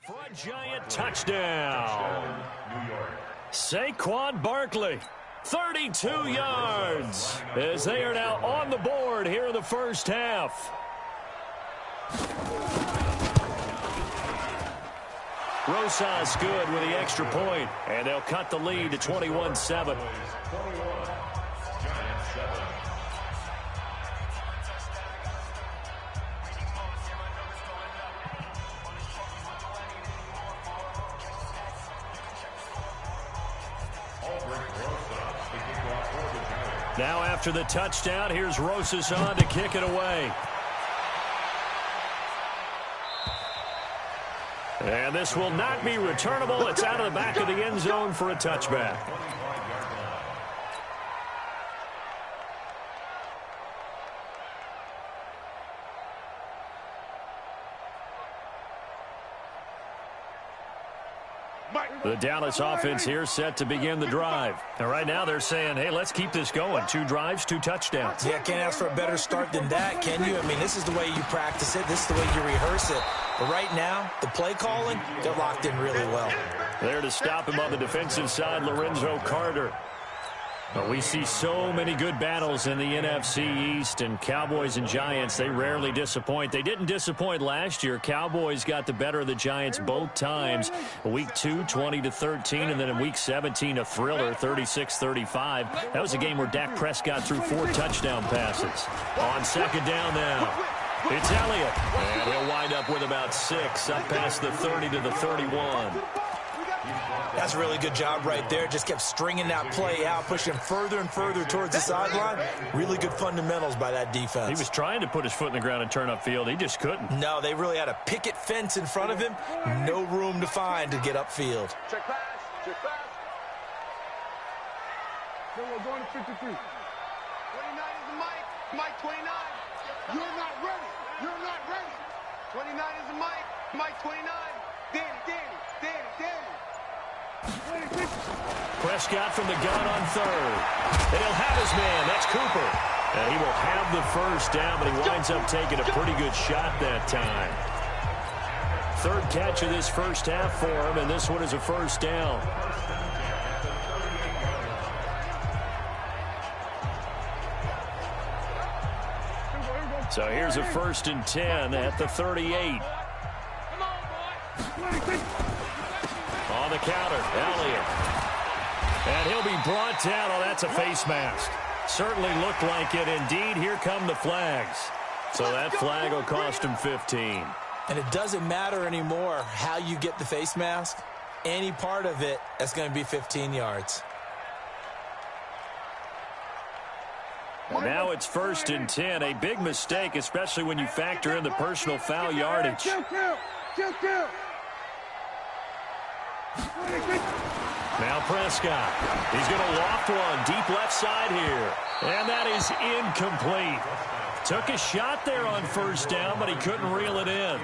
For a Giant touchdown. Saquon Barkley, 32 yards, as they are now on the board here in the first half. Rosas good with the extra point, and they'll cut the lead to 21-7. Now after the touchdown, here's Rosas on to kick it away. And this will not be returnable. It's out of the back of the end zone for a touchback. The Dallas offense here set to begin the drive. And right now they're saying, hey, let's keep this going. 2 drives, 2 touchdowns. Yeah, can't ask for a better start than that, can you? I mean, this is the way you practice it. This is the way you rehearse it. But right now, the play calling, they're locked in really well. There to stop him on the defensive side, Lorenzo Carter. But we see so many good battles in the NFC East, and Cowboys and Giants, they rarely disappoint. They didn't disappoint last year. Cowboys got the better of the Giants both times. Week 2, 20-13, and then in Week 17, a thriller, 36-35. That was a game where Dak Prescott threw 4 touchdown passes. On second down now, it's Elliott, and he'll wind up with about 6, up past the 30 to the 31. That's a really good job right there. Just kept stringing that play out, pushing further and further towards the sideline. Really good fundamentals by that defense. He was trying to put his foot in the ground and turn upfield. He just couldn't. No, they really had a picket fence in front of him. No room to find to get upfield. Check pass. Check pass. No, we're going to 53. 29 is the mic. Mike 29. You're not ready. You're not ready. 29 is the mic. Mike 29. Danny. Prescott from the gun on third. And he'll have his man. That's Cooper. And he will have the first down, but he winds up taking a pretty good shot that time. Third catch of this first half for him, and this one is a first down. So here's a 1st and 10 at the 38. On the counter, Elliott. And he'll be brought down. Oh, that's a face mask. Certainly looked like it. Indeed, here come the flags. So that flag will cost him 15. And it doesn't matter anymore how you get the face mask. Any part of it, that's going to be 15 yards. And now it's 1st and 10. A big mistake, especially when you factor in the personal foul yardage. Now Prescott. He's going to loft one deep left side here. And that is incomplete. Took a shot there on first down, but he couldn't reel it in.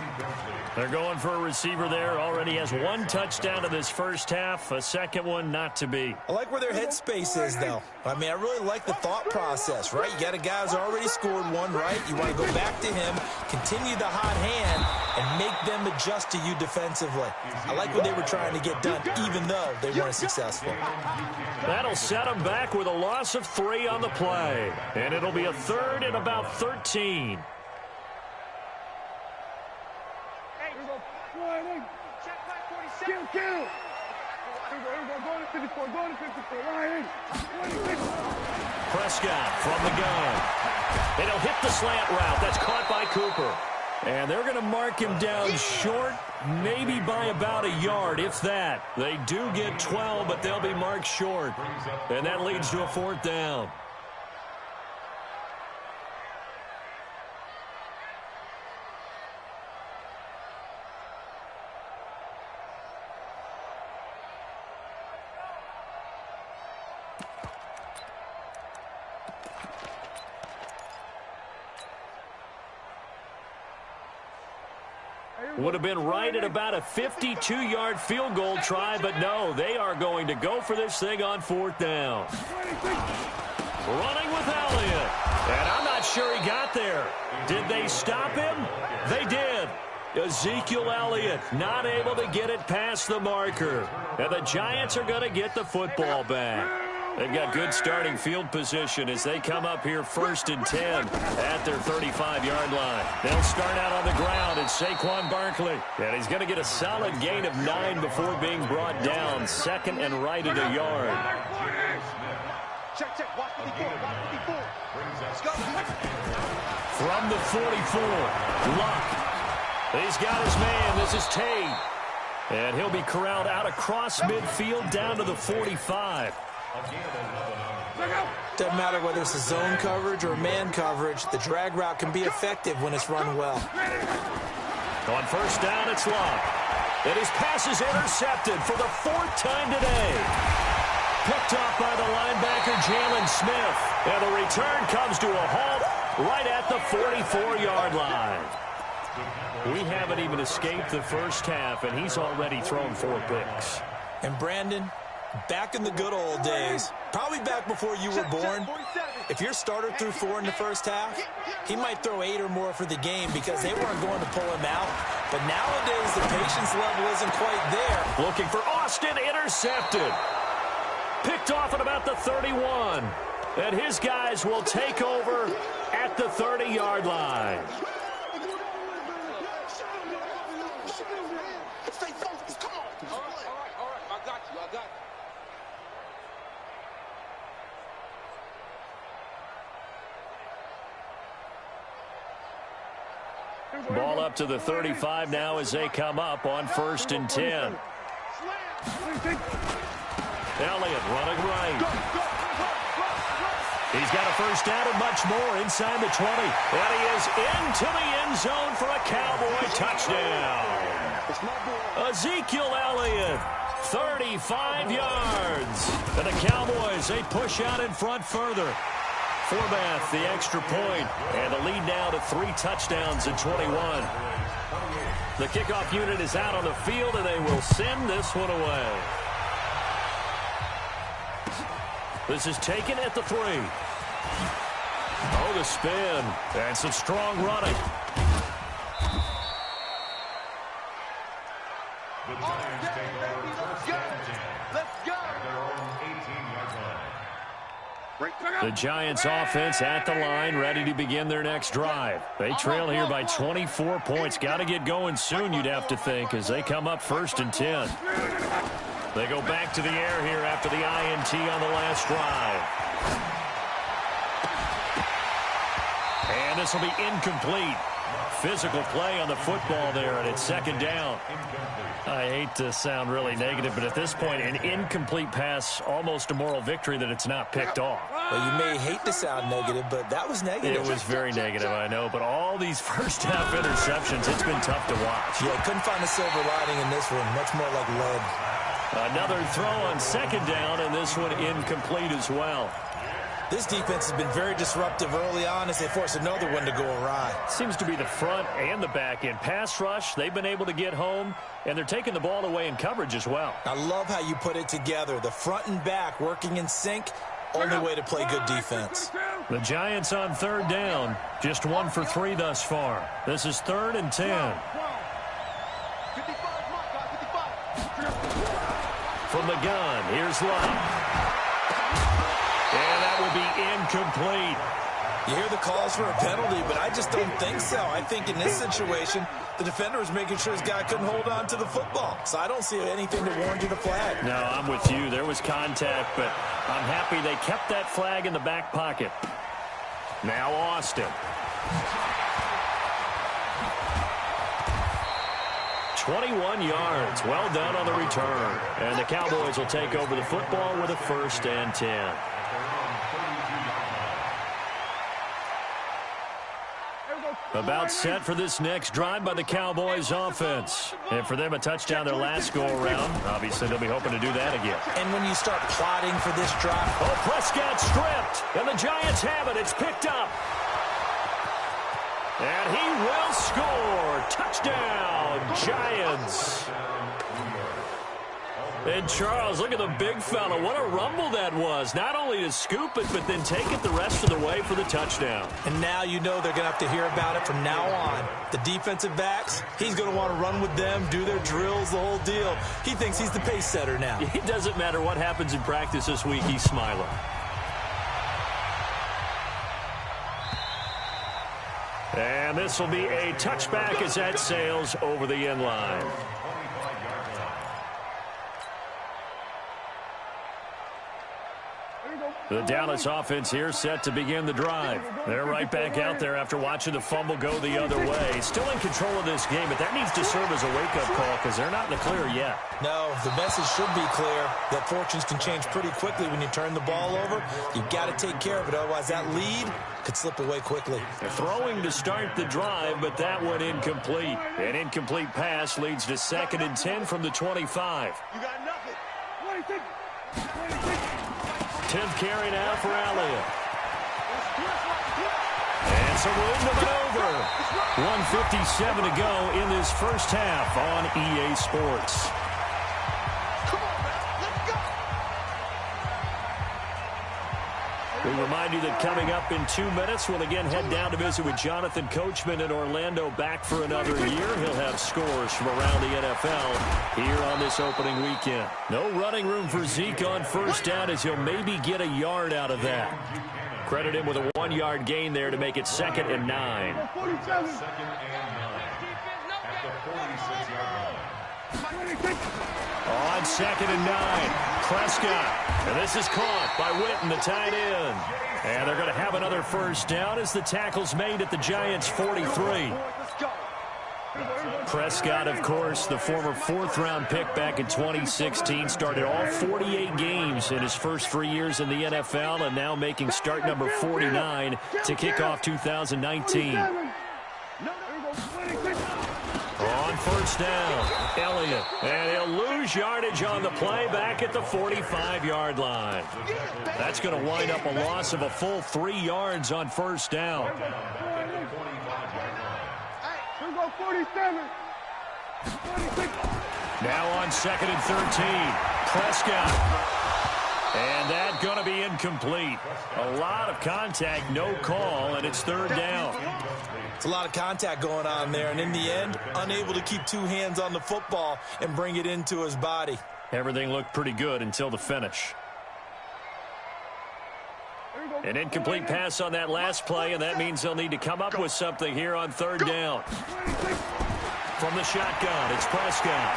They're going for a receiver there. Already has 1 touchdown in this first half. A second one not to be. I like where their headspace is, though. I mean, I really like the thought process, right? You got a guy who's already scored 1, right? You want to go back to him, continue the hot hand, and make them adjust to you defensively. I like what they were trying to get done, even though they weren't successful. That'll set them back with a loss of 3 on the play. And it'll be a 3rd and about 13. Prescott from the gun. And he'll hit the slant route. That's caught by Cooper. And they're going to mark him down short, maybe by about a yard, if that. They do get 12, but they'll be marked short. And that leads to a 4th down. Would have been right at about a 52-yard field goal try, but no, they are going to go for this thing on 4th down. Running with Elliott. And I'm not sure he got there. Did they stop him? They did. Ezekiel Elliott not able to get it past the marker. And the Giants are going to get the football back. They've got good starting field position as they come up here 1st and 10 at their 35-yard line. They'll start out on the ground. It's Saquon Barkley. And he's going to get a solid gain of 9 before being brought down. 2nd and right at a yard. Check, check. Watch 54. Watch 54. Let's go. From the 44, Luck. He's got his man. This is Tate. And he'll be corralled out across midfield down to the 45. Doesn't matter whether it's a zone coverage or man coverage, the drag route can be effective when it's run well. On 1st down, it's Luck. And his pass is intercepted for the 4th time today. Picked off by the linebacker, Jalen Smith. And the return comes to a halt right at the 44-yard line. We haven't even escaped the first half, and he's already thrown 4 picks. And Brandon, back in the good old days, probably back before you were born, if your starter threw 4 in the first half, he might throw 8 or more for the game because they weren't going to pull him out. But nowadays, the patience level isn't quite there. Looking for Austin, intercepted. Picked off at about the 31. And his guys will take over at the 30-yard line. Stay focused. Come on. All right. I got you. Ball up to the 35 now as they come up on 1st and 10. Elliott running right. He's got a first down and much more inside the 20. And he is into the end zone for a Cowboy touchdown. Ezekiel Elliott, 35 yards. And the Cowboys, they push out in front further. Forbath, the extra point, and the lead now to 3 touchdowns at 21. The kickoff unit is out on the field, and they will send this one away. This is taken at the 3. Oh, the spin. And some strong running. The Giants offense at the line, ready to begin their next drive. They trail here by 24 points. Got to get going soon, you'd have to think, as they come up 1st and 10. They go back to the air here after the INT on the last drive. And this will be incomplete. Physical play on the football there, and it's 2nd down. I hate to sound really negative, but at this point, an incomplete pass, almost a moral victory that it's not picked off. Well, you may hate to sound negative, but that was negative. It was very negative, I know, but all these first-half interceptions, it's been tough to watch. Yeah, couldn't find a silver lining in this one. Much more like lead. Another throw on 2nd down, and this one incomplete as well. This defense has been very disruptive early on as they force another one to go awry. Seems to be the front and the back end. Pass rush, they've been able to get home, and they're taking the ball away in coverage as well. I love how you put it together. The front and back working in sync, only way to play good defense. The Giants on 3rd down, just 1 for 3 thus far. This is 3rd and 10. From the gun, here's Luck. And that will be incomplete. You hear the calls for a penalty, but I just don't think so. I think in this situation, the defender was making sure his guy couldn't hold on to the football. So I don't see anything to warrant you the flag. No, I'm with you. There was contact, but I'm happy they kept that flag in the back pocket. Now Austin. 21 yards. Well done on the return. And the Cowboys will take over the football with a 1st and 10. About set for this next drive by the Cowboys offense. And for them, a touchdown their last go-around. Obviously, they'll be hoping to do that again. And when you start plotting for this drive... Oh, Prescott stripped. And the Giants have it. It's picked up. And he will score. Touchdown, Giants. And Charles, look at the big fella. What a rumble that was. Not only to scoop it, but then take it the rest of the way for the touchdown. And now you know they're going to have to hear about it from now on. The defensive backs, he's going to want to run with them, do their drills, the whole deal. He thinks he's the pace setter now. It doesn't matter what happens in practice this week, he's smiling. And this will be a touchback as that sails over the end line. The Dallas offense here set to begin the drive. They're right back out there after watching the fumble go the other way. Still in control of this game, but that needs to serve as a wake-up call because they're not in the clear yet. No, the message should be clear that fortunes can change pretty quickly when you turn the ball over. You've got to take care of it, otherwise that lead could slip away quickly. They're throwing to start the drive, but that one incomplete. An incomplete pass leads to 2nd and 10 from the 25. You got nothing. 26. 10th carry now for Elliott. And some room to maneuver. 1:57 to go in this first half on EA Sports. Come on, man. Let's go. We remind you that coming up in 2 minutes, we'll again head down to visit with Jonathan Coachman in Orlando, back for another year. He'll have scores from around the NFL here on this opening weekend. No running room for Zeke on first down as he'll maybe get a yard out of that. Credit him with a 1-yard gain there to make it 2nd and 9. 47. On 2nd and 9, Prescott. And this is caught by Witten, the tight end. And they're going to have another first down as the tackle's made at the Giants' 43. Prescott, of course, the former 4th-round pick back in 2016, started all 48 games in his first 3 years in the NFL, and now making start number 49 to kick off 2019. On first down, Elliott, and he'll lose yardage on the play back at the 45-yard line. That's going to wind up a loss of a full 3 yards on first down. Here go 47. 46. Now on 2nd and 13, Prescott. And that's going to be incomplete. A lot of contact, no call, and it's 3rd down. It's a lot of contact going on there, and in the end, unable to keep 2 hands on the football and bring it into his body. Everything looked pretty good until the finish. An incomplete pass on that last play, and that means they'll need to come up with something here on 3rd down. From the shotgun, it's Prescott.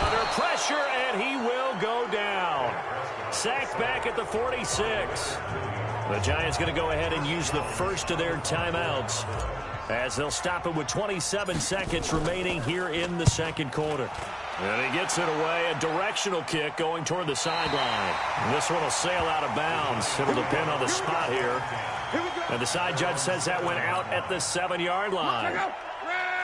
Under pressure, and he will go down. Sacked back at the 46. The Giants going to go ahead and use the first of their timeouts as they'll stop it with 27 seconds remaining here in the 2nd quarter. And he gets it away, a directional kick going toward the sideline. This one will sail out of bounds. It'll depend on the spot here. And the side judge says that went out at the 7-yard line.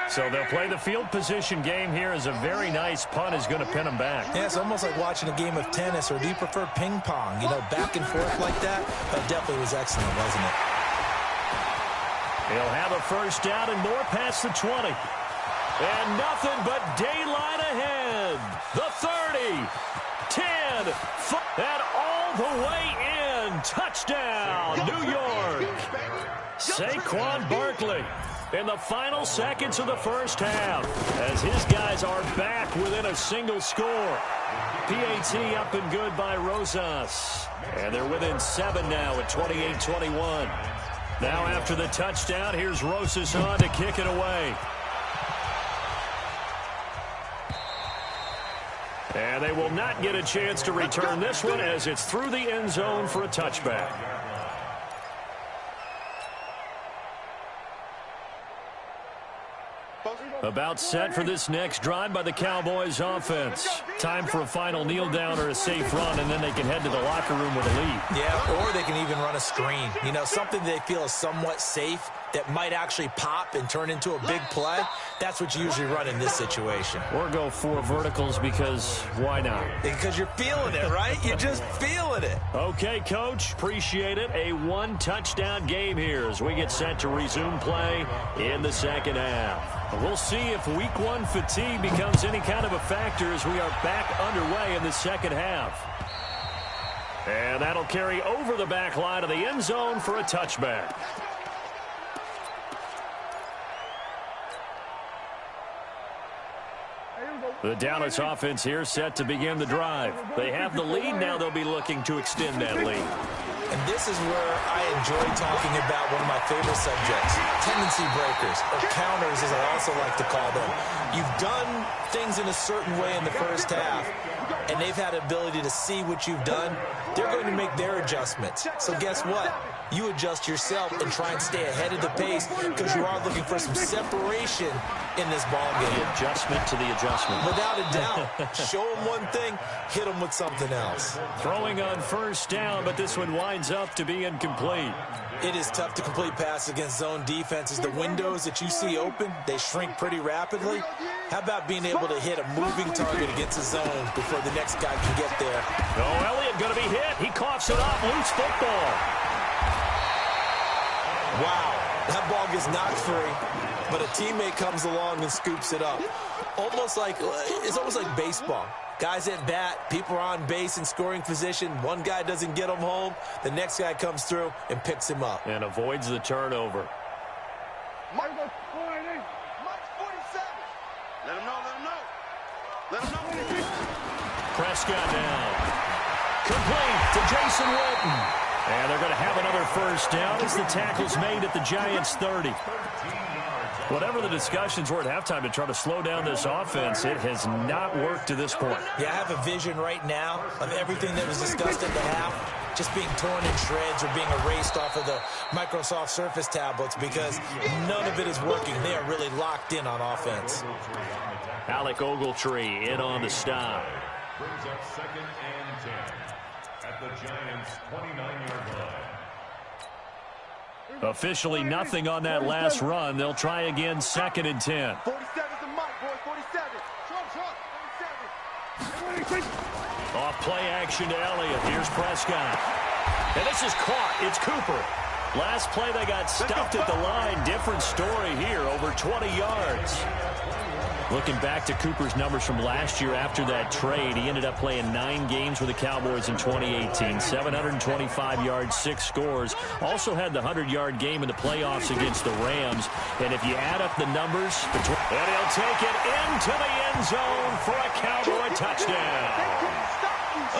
So they'll play the field position game here as a very nice punt is going to pin them back. Yeah, it's almost like watching a game of tennis, or do you prefer ping pong? You know, back and forth like that? That definitely was excellent, wasn't it? He'll have a first down and more past the 20. And nothing but daylight ahead. The 30, 10, and all the way in. Touchdown, New York. Saquon Barkley in the final seconds of the first half as his guys are back within a single score. PAT up and good by Rosas. And they're within 7 now at 28-21. Now after the touchdown, here's Rosas on to kick it away. And they will not get a chance to return this one as it's through the end zone for a touchback. About set for this next drive by the Cowboys offense. Time for a final kneel down or a safe run, and then they can head to the locker room with a lead. Yeah, or they can even run a screen. You know, something they feel is somewhat safe that might actually pop and turn into a big play. That's what you usually run in this situation. Or go 4 verticals because why not? Because you're feeling it, right? You're just feeling it. Okay, Coach. Appreciate it. A 1-touchdown game here as we get set to resume play in the second half. We'll see if week one fatigue becomes any kind of a factor as we are back underway in the second half. And that'll carry over the back line of the end zone for a touchback. The Dallas offense here set to begin the drive. They have the lead now. They'll be looking to extend that lead. And this is where I enjoy talking about one of my favorite subjects, tendency breakers, or counters as I also like to call them. You've done things in a certain way in the first half, and they've had the ability to see what you've done. They're going to make their adjustments. So guess what? You adjust yourself and try and stay ahead of the pace because you are looking for some separation in this ball game. The adjustment to the adjustment. Without a doubt. Show them one thing, hit them with something else. Throwing on first down, but this one winds up to be incomplete. It is tough to complete passes against zone defenses. The windows that you see open, they shrink pretty rapidly. How about being able to hit a moving target against a zone before the next guy can get there? Oh, Elliott going to be hit. He coughs it up. Loose football. Wow, that ball gets knocked free, but a teammate comes along and scoops it up. It's almost like baseball. Guys at bat, people are on base in scoring position. One guy doesn't get him home. The next guy comes through and picks him up. And avoids the turnover. Mike 47. Let him know, let him know. Let him know. Prescott down. Complete to Jason Witten. And they're going to have another first down as the tackle's made at the Giants' 30. Whatever the discussions were at halftime to try to slow down this offense, it has not worked to this point. Yeah, I have a vision right now of everything that was discussed at the half just being torn in shreds or being erased off of the Microsoft Surface tablets because none of it is working. They are really locked in on offense. Alec Ogletree in on the stop. Brings up 2nd and 10 at the Giants' 29-yard line. Officially nothing on that last run. They'll try again 2nd and 10. 47's the mic, boys. 47. Short. 47. Off play action to Elliott. Here's Prescott. And this is caught. It's Cooper. Last play they got stuffed at the line. Different story here. Over 20 yards. Looking back to Cooper's numbers from last year after that trade, he ended up playing 9 games with the Cowboys in 2018. 725 yards, 6 scores. Also had the 100-yard game in the playoffs against the Rams. And if you add up the numbers, and he'll take it into the end zone for a Cowboy touchdown.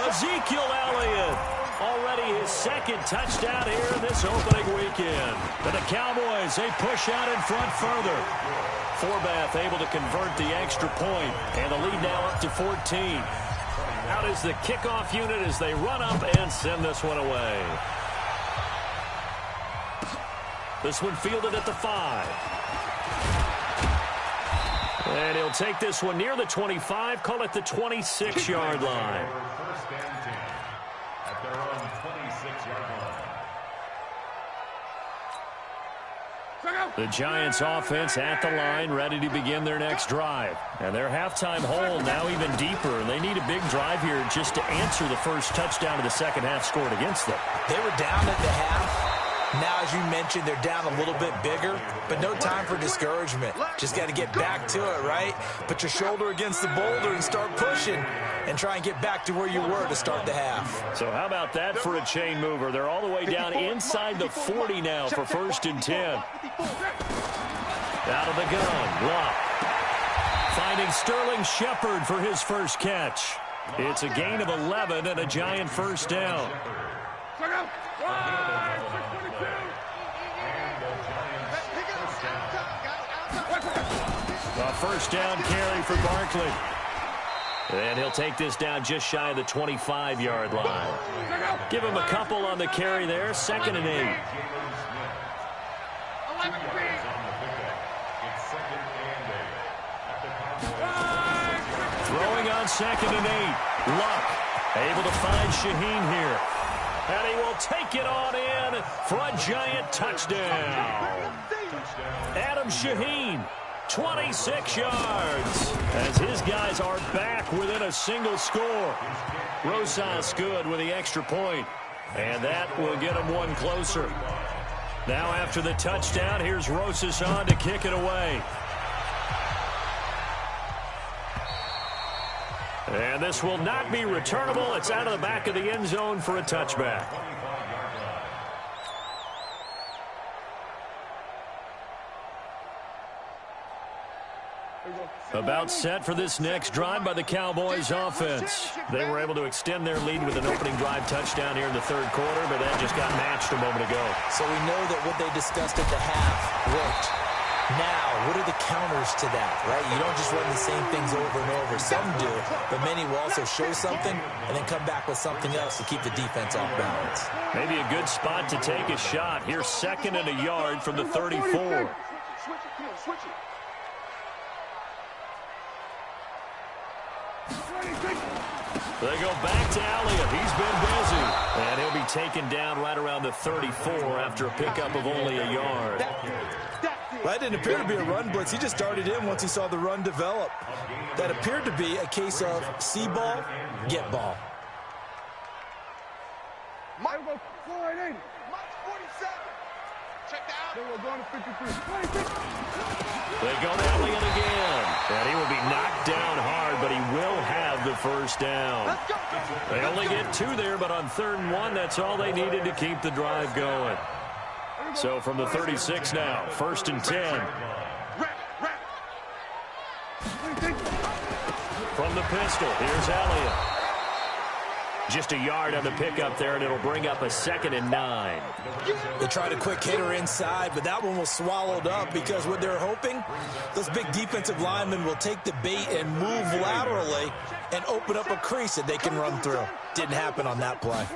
Ezekiel Elliott, already his 2nd touchdown here in this opening weekend. And the Cowboys, they push out in front further. Forbath able to convert the extra point, and the lead now up to 14. Out is the kickoff unit as they run up and send this one away. This one fielded at the 5. And he'll take this one near the 25, call it the 26-yard line. First and 10 at their own 26-yard line. The Giants offense at the line, ready to begin their next drive. And their halftime hole now even deeper. And they need a big drive here just to answer the first touchdown of the second half scored against them. They were down at the half. Now, as you mentioned, they're down a little bit bigger, but no time for discouragement. Just got to get back to it, right? Put your shoulder against the boulder and start pushing and try and get back to where you were to start the half. So how about that for a chain mover? They're all the way down inside the 40 now for 1st and 10. Out of the gun, Luck. Finding Sterling Shepard for his first catch. It's a gain of 11 and a Giant first down. A first down carry for Barkley. And he'll take this down just shy of the 25-yard line. Give him a couple on the carry there. 2nd and 8. Throwing on 2nd and 8. Luck able to find Shaheen here. And he will take it on in for a Giant touchdown. Adam Shaheen, 26 yards, as his guys are back within a single score. Rosas good with the extra point, and that will get him one closer. Now after the touchdown, here's Rosas on to kick it away. And this will not be returnable. It's out of the back of the end zone for a touchback. About set for this next drive by the Cowboys offense. They were able to extend their lead with an opening drive touchdown here in the third quarter, but that just got matched a moment ago. So we know that what they discussed at the half worked. Now, what are the counters to that, right? You don't just run the same things over and over. Some do, but many will also show something and then come back with something else to keep the defense off balance. Maybe a good spot to take a shot. Here's 2nd and a yard from the 34. Switch it. They go back to Elliott. He's been busy. And he'll be taken down right around the 34 after a pickup of only a yard. Well, that didn't appear to be a run blitz. He just darted in once he saw the run develop. That appeared to be a case of see ball, get ball. Mike, go 480. Mike 47. Check that out. They were going to 53. They go to Elliott again. And he will be knocked down hard, but he will have the first down. They only get 2 there, but on 3rd and 1, that's all they needed to keep the drive going. So from the 36 now, 1st and 10. From the pistol, here's Elliott. Just a yard on the pickup there, and it'll bring up a 2nd and 9. They tried a quick hitter inside, but that one was swallowed up because what they're hoping, those big defensive linemen will take the bait and move laterally and open up a crease that they can run through. Didn't happen on that play.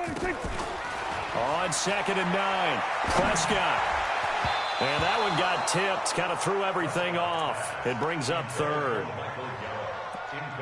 On 2nd and 9, Prescott. And that one got tipped, kind of threw everything off. It brings up 3rd.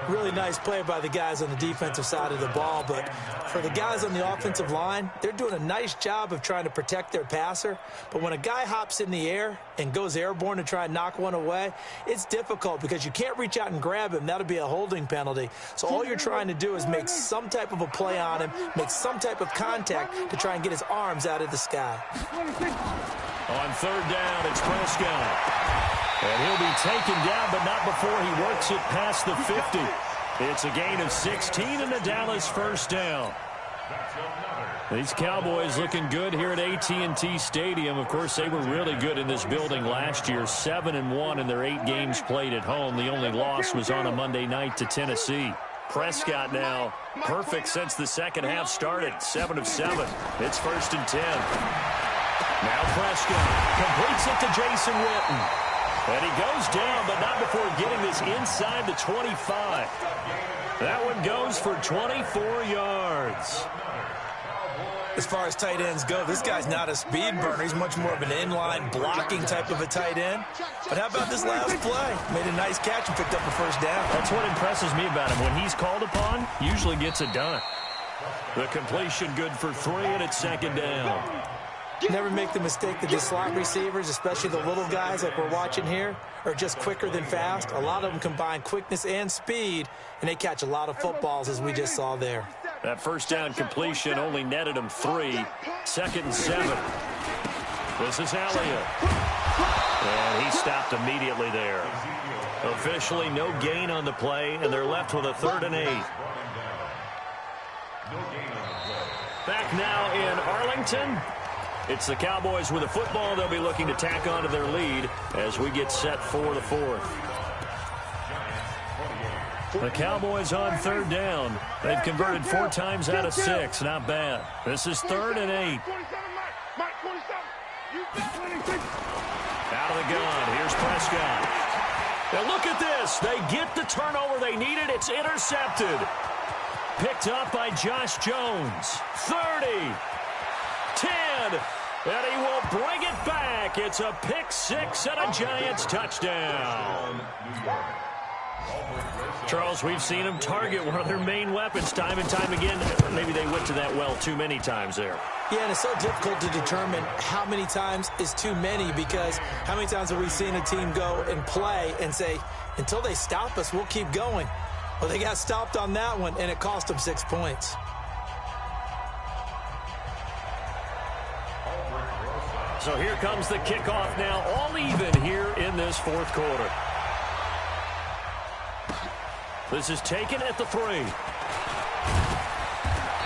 Really nice play by the guys on the defensive side of the ball, but for the guys on the offensive line, they're doing a nice job of trying to protect their passer. But when a guy hops in the air and goes airborne to try and knock one away, it's difficult because you can't reach out and grab him. That'll be a holding penalty. So all you're trying to do is make some type of a play on him, make some type of contact to try and get his arms out of the sky. On 3rd down, it's Prescott. And he'll be taken down, but not before he works it past the 50. It's a gain of 16 and the Dallas first down. These Cowboys looking good here at AT&T Stadium. Of course, they were really good in this building last year. 7-1 in their 8 games played at home. The only loss was on a Monday night to Tennessee. Prescott now perfect since the second half started. 7 of 7. It's 1st and 10. Now Prescott completes it to Jason Witten. And he goes down, but not before getting this inside the 25. That one goes for 24 yards. As far as tight ends go, this guy's not a speed burner. He's much more of an inline blocking type of a tight end. But how about this last play? Made a nice catch and picked up a first down. That's what impresses me about him. When he's called upon, usually gets it done. The completion good for 3, and it's 2nd down. Never make the mistake that the slot receivers, especially the little guys like we're watching here, are just quicker than fast. A lot of them combine quickness and speed, and they catch a lot of footballs, as we just saw there. That first down completion only netted him 3. 2nd and 7. This is Elliott. And he stopped immediately there. Officially no gain on the play, and they're left with a 3rd and 8. Back now in Arlington. It's the Cowboys with the football. They'll be looking to tack on to their lead as we get set for the 4th. The Cowboys on 3rd down. They've converted 4 times out of 6. Not bad. This is 3rd and 8. Out of the gun. Here's Prescott. Now look at this. They get the turnover they needed. It's intercepted. Picked up by Josh Jones. 30. 10. And he will bring it back. It's a pick 6 and a Giants touchdown. Charles, we've seen them target one of their main weapons time and time again. Maybe they went to that well too many times there. Yeah, and it's so difficult to determine how many times is too many, because how many times have we seen a team go and play and say, until they stop us, we'll keep going. Well, they got stopped on that one, and it cost them 6 points. So here comes the kickoff now, all even here in this 4th quarter. This is taken at the 3.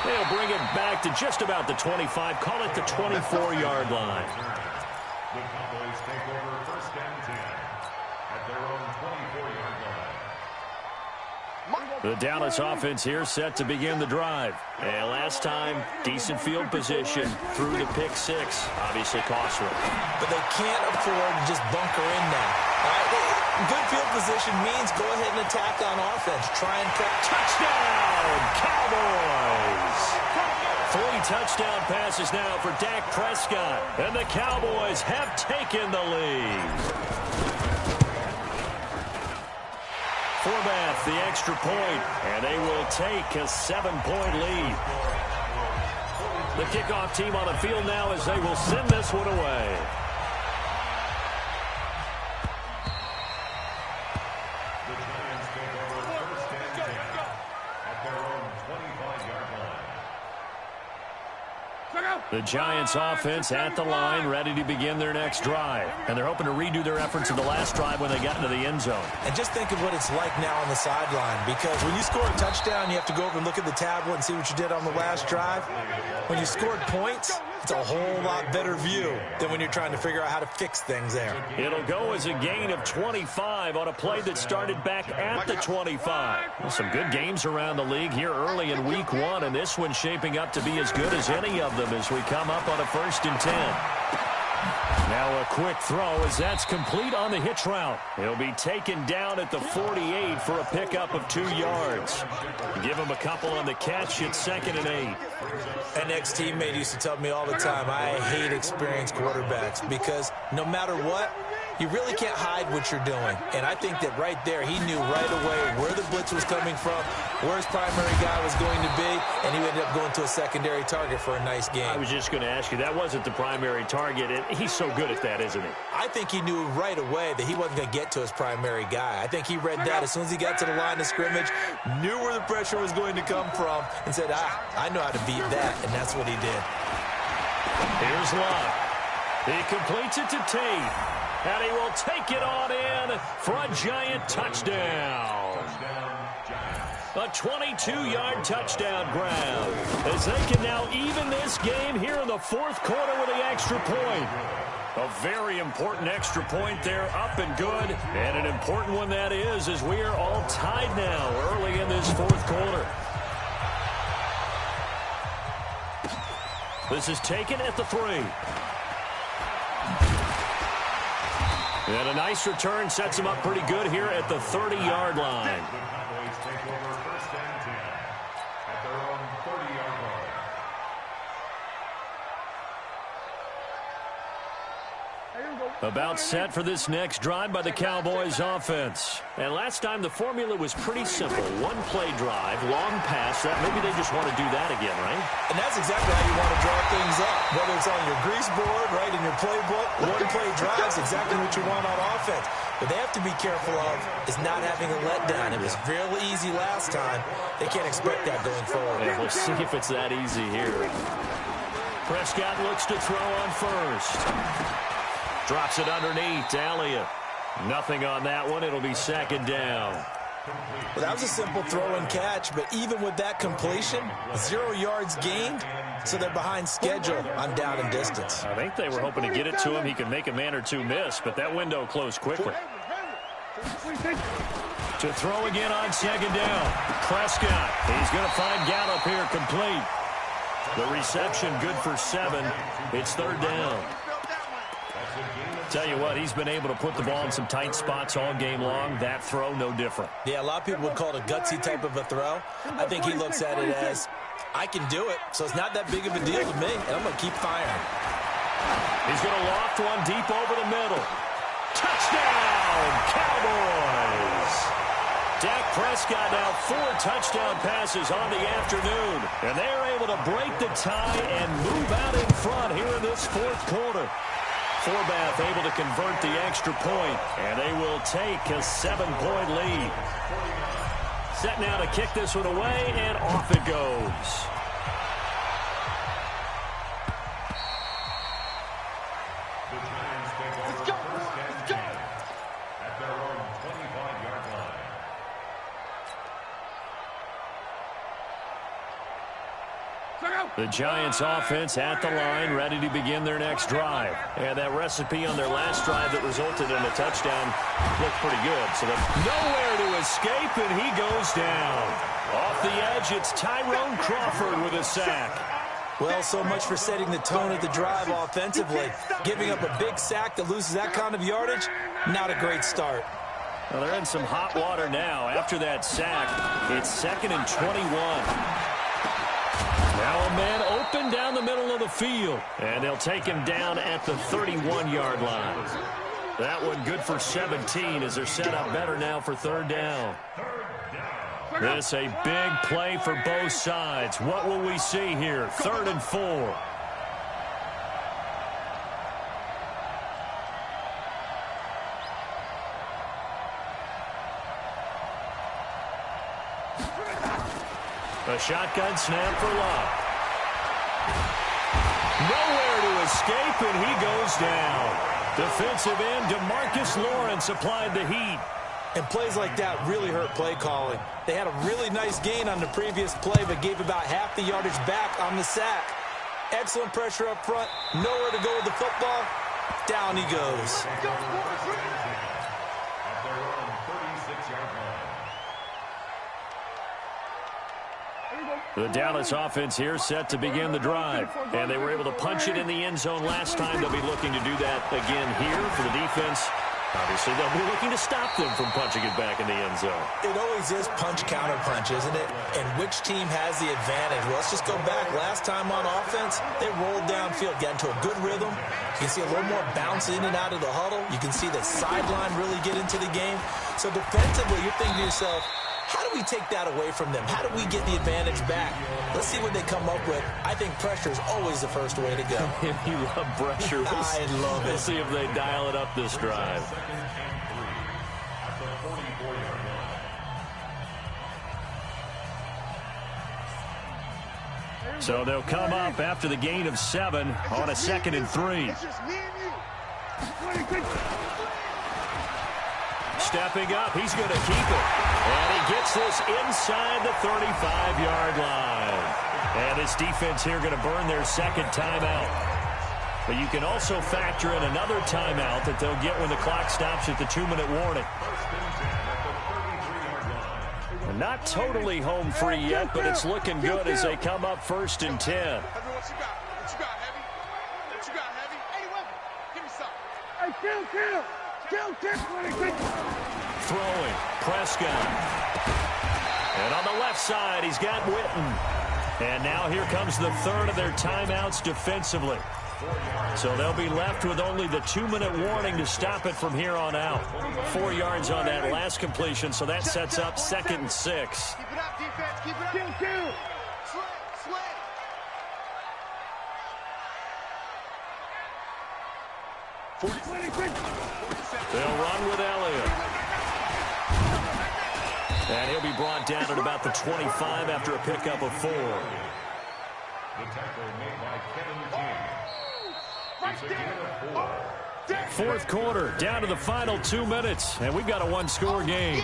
They'll bring it back to just about the 25. Call it the 24-yard line. The Cowboys take over first and 10 at their own 24-yard line. The Dallas offense here set to begin the drive. And last time, decent field position through the pick 6. Obviously costly. But they can't afford to just bunker in now. All right? Good field position means go ahead and attack on offense. Try and cut. Touchdown, Cowboys! 3 touchdown passes now for Dak Prescott. And the Cowboys have taken the lead. Forbath, the extra point, and they will take a 7-point lead. The kickoff team on the field now as they will send this one away. The Giants take over first and 10 at their own 25-yard line. The Giants offense at the line, ready to begin their next drive. And they're hoping to redo their efforts in the last drive when they got into the end zone. And just think of what it's like now on the sideline, because when you score a touchdown, you have to go over and look at the tablet and see what you did on the last drive. When you scored points, it's a whole lot better view than when you're trying to figure out how to fix things there. It'll go as a gain of 25 on a play that started back at the 25. Well, some good games around the league here early in week 1, and this one's shaping up to be as good as any of them as we come up on a 1st and 10. Now a quick throw as that's complete on the hitch route. He'll be taken down at the 48 for a pickup of 2 yards. Give him a couple on the catch. It's 2nd and 8. An ex-teammate used to tell me all the time, I hate experienced quarterbacks because no matter what, you really can't hide what you're doing. And I think that right there, he knew right away where the blitz was coming from, where his primary guy was going to be, and he ended up going to a secondary target for a nice game. I was just going to ask you, that wasn't the primary target. He's so good at that, isn't he? I think he knew right away that he wasn't going to get to his primary guy. I think he read that as soon as he got to the line of scrimmage, knew where the pressure was going to come from, and said, I know how to beat that, and that's what he did. Here's Love. He completes it to Tate. And he will take it on in for a Giant touchdown. A 22-yard touchdown grab as they can now even this game here in the 4th quarter with the extra point. A very important extra point there, up and good. And an important one that is, as we are all tied now early in this 4th quarter. This is taken at the 3. And a nice return sets him up pretty good here at the 30-yard line. The Cowboys take over first and 10 at their own 30-yard line. About set for this next drive by the Cowboys offense. And last time the formula was pretty simple. 1-play drive, long pass. Maybe they just want to do that again, right? And that's exactly how you want to draw things up. Whether it's on your grease board, right, in your playbook, 1-play drives, exactly what you want on offense. What they have to be careful of is not having a letdown. It was real easy last time. They can't expect that going forward. Yeah, we'll see if it's that easy here. Prescott looks to throw on first. Drops it underneath to Elliott. Nothing on that one. It'll be 2nd down. Well, that was a simple throw and catch, but even with that completion, 0 yards gained, so they're behind schedule on down and distance. I think they were hoping to get it to him. He could make a man or two miss, but that window closed quickly. To throw again on 2nd down. Prescott. He's going to find Gallup here complete. The reception good for 7. It's 3rd down. Tell you what, he's been able to put the ball in some tight spots all game long. That throw, no different. Yeah, a lot of people would call it a gutsy type of a throw. I think he looks at it as, I can do it, so it's not that big of a deal to me, and I'm going to keep firing. He's going to loft one deep over the middle. Touchdown, Cowboys! Dak Prescott now 4 touchdown passes on the afternoon, and they're able to break the tie and move out in front here in this 4th quarter. Forbath able to convert the extra point, and they will take a 7-point lead. Set now to kick this one away, and off it goes. The Giants take over first and 10 at their own 25-yard line. The Giants offense at the line, ready to begin their next drive. And that recipe on their last drive that resulted in a touchdown looked pretty good. So nowhere to escape, and he goes down. Off the edge, it's Tyrone Crawford with a sack. Well, so much for setting the tone of the drive offensively. Giving up a big sack that loses that kind of yardage, not a great start. Well, they're in some hot water now. After that sack, it's 2nd and 21. Now a man open down the middle of the field, and they'll take him down at the 31-yard line. That one good for 17 as they're set up better now for 3rd down. This a big play for both sides. What will we see here? 3rd and 4. A shotgun snap for Love. Nowhere to escape, and he goes down. Defensive end DeMarcus Lawrence applied the heat. And plays like that really hurt play calling. They had a really nice gain on the previous play, but gave about half the yardage back on the sack. Excellent pressure up front. Nowhere to go with the football. Down he goes. At their own 36-yard line. The Dallas offense here set to begin the drive. And they were able to punch it in the end zone last time. They'll be looking to do that again here for the defense. Obviously, they'll be looking to stop them from punching it back in the end zone. It always is punch-counter-punch, isn't it? And which team has the advantage? Well, let's just go back. Last time on offense, they rolled downfield, got into a good rhythm. You can see a little more bounce in and out of the huddle. You can see the sideline really get into the game. So defensively, you're thinking to yourself, how do we take that away from them? How do we get the advantage back? Let's see what they come up with. I think pressure is always the first way to go. You love pressure. I love it. We'll see if they dial it up this drive. So they'll come up after the gain of 7 on a 2nd and 3. Stepping up, he's going to keep it. And he gets this inside the 35-yard line. And this defense here going to burn their 2nd timeout. But you can also factor in another timeout that they'll get when the clock stops at the 2-minute warning. Not totally home free yet, but it's looking good as they come up 1st and 10. Throwing, Prescott. And on the left side, he's got Witten. And now here comes the 3rd of their timeouts defensively. So they'll be left with only the 2-minute warning to stop it from here on out. 4 yards on that last completion, so that sets up 2nd and 6. Keep it up, defense. Keep it up. They'll run with Elliott. And he'll be brought down at about the 25 after a pickup of 4. The tackle made by Kevin King. It's a gain of 4. 4th quarter, down to the final 2 minutes, and we've got a 1-score game.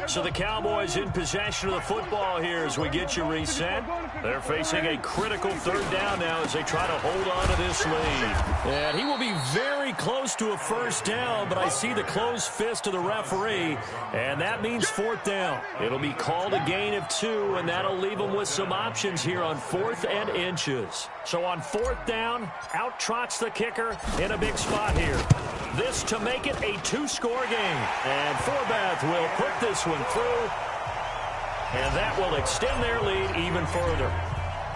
So the Cowboys in possession of the football here as we get you reset. They're facing a critical 3rd down now as they try to hold on to this lead. And he will be very close to a 1st down, but I see the closed fist of the referee, and that means 4th down. It'll be called a gain of 2, and that'll leave them with some options here on 4th and inches. So on 4th down, out trots the kicker in a big spot here. This to make it a 2-score game. And Forbath will put this one through. And that will extend their lead even further.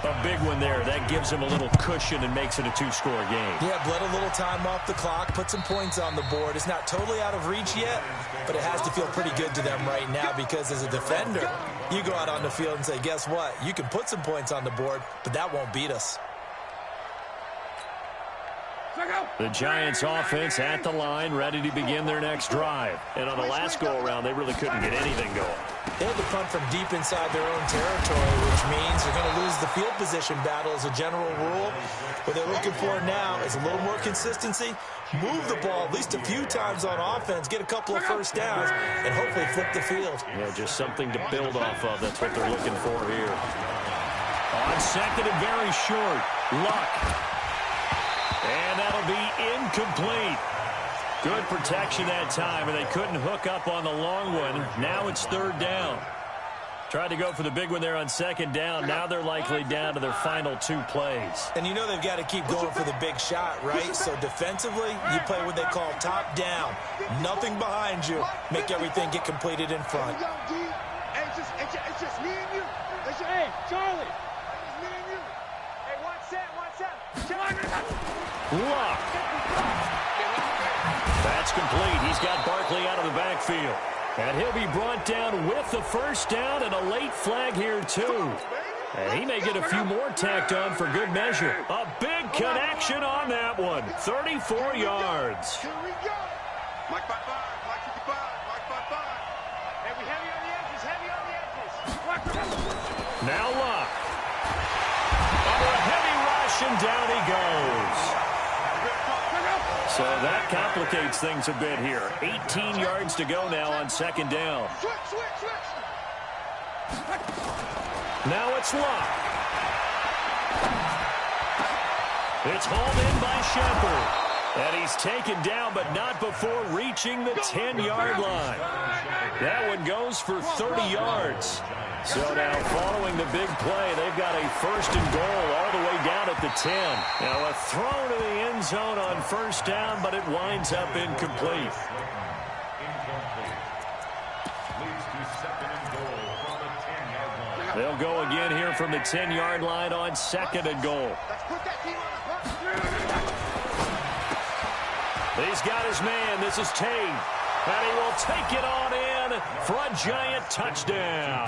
A big one there. That gives them a little cushion and makes it a 2-score game. Yeah, bled a little time off the clock, put some points on the board. It's not totally out of reach yet, but it has to feel pretty good to them right now because as a defender, you go out on the field and say, guess what? You can put some points on the board, but that won't beat us. The Giants offense at the line, ready to begin their next drive. And on the last go-around, they really couldn't get anything going. They had to punt from deep inside their own territory, which means they're going to lose the field position battle as a general rule. What they're looking for now is a little more consistency, move the ball at least a few times on offense, get a couple of first downs, and hopefully flip the field. Yeah, just something to build off of. That's what they're looking for here. On second and very short, Luck. And that'll be incomplete. Good protection that time, and they couldn't hook up on the long one. Now it's third down. Tried to go for the big one there on second down. Now they're likely down to their final 2 plays. And you know they've got to keep going for the big shot, right? So defensively, you play what they call top down. Nothing behind you. Make everything get completed in front. Hey, it's just me and you. Hey, Charlie. It's me and you. Hey, what's that? Luck. That's complete. He's got Barkley out of the backfield. And he'll be brought down with the first down and a late flag here, too. And he may get a few more tacked on for good measure. A big connection on that one. 34 yards. Here we go. Mike 5-5, Mike 55, Mike 5-5. Hey, we heavy on the edges, Now Luck. Oh, a heavy rush, and down he goes. So that complicates things a bit here. 18 yards to go now on second down. Now it's Luck. It's hauled in by Shepard. And he's taken down, but not before reaching the 10-yard line. That one goes for 30 yards. So now following the big play, they've got a first and goal all the way down at the 10. Now a throw to the end zone on first down, but it winds up incomplete. They'll go again here from the 10-yard line on second and goal. He's got his man. This is Tate. And he will take it on in for a Giant touchdown.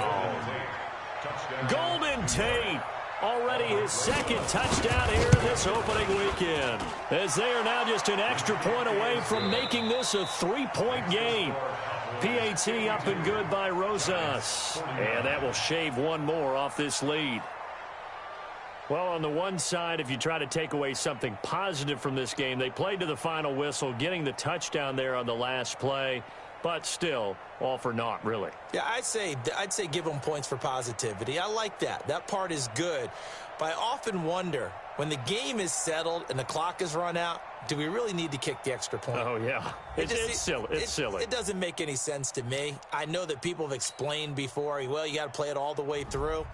Golden Tate, already his second touchdown here this opening weekend, as they are now just an extra point away from making this a 3-point game. PAT up and good by Rosas. And that will shave one more off this lead. Well, on the one side, if you try to take away something positive from this game, they played to the final whistle, getting the touchdown there on the last play, but still, all for naught, really. Yeah, I'd say give them points for positivity. I like that. That part is good. But I often wonder, when the game is settled and the clock is run out, do we really need to kick the extra point? Oh, yeah. It's silly. It's silly. It doesn't make any sense to me. I know that people have explained before, well, you got to play it all the way through.